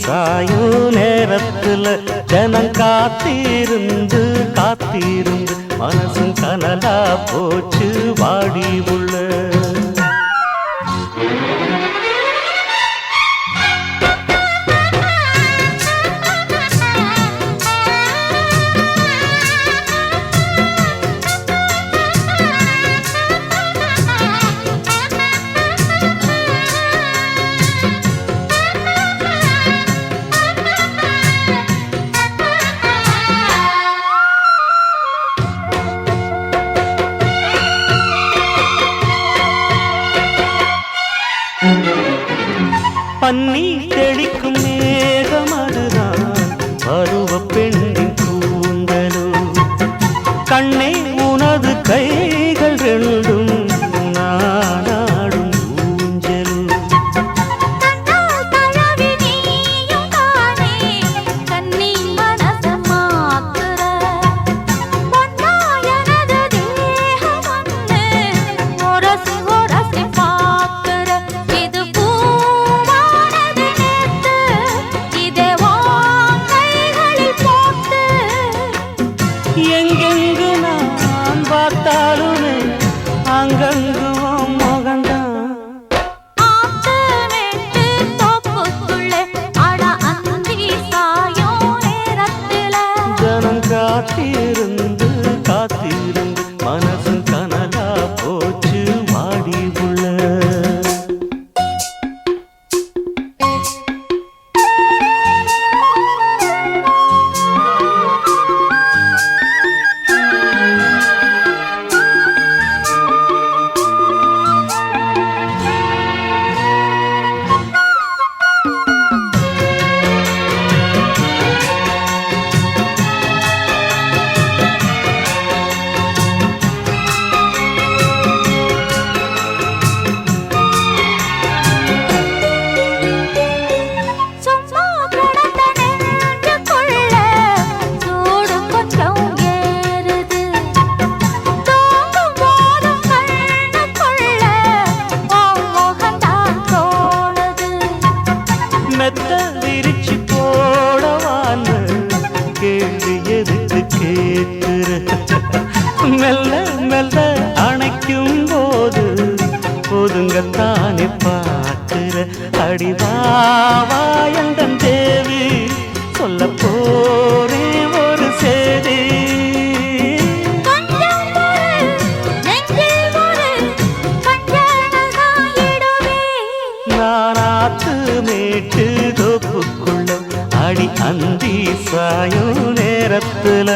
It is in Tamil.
சாயும் நேரத்துல ஜனம் காத்திருந்து காத்திருந்து மனசும் கனலா போச்சு வாடி உள்ள பன்னி தெளிக்கும் மேகம் அதுதான் பருவ பெண்ணின் கூந்தலோ கண்ணே உனது கைகள் ரெண்டும் நானாடும் ஊஞ்சலோ எங்கெங்கு நான் பார்த்தாலுமே அங்கங்கும் முகந்தான் ஜனம் காத்திருந்து காத்திருந்து மனசு கனலா போச்சு வாடி உள்ள மெத்த விரிச்சு போடவான்னு கேள்வி எதுக்கு கேட்கிற மெல்ல மெல்ல அணைக்கும் போது ஒதுங்கத்தானே பார்க்கிற அடிவாயந்தன் தேவி சொல்ல போரே ஒரு சேதி நானாத்து மேட்டு தோப்புக்குள்ள அடி அந்தி சாயும் நேரத்துல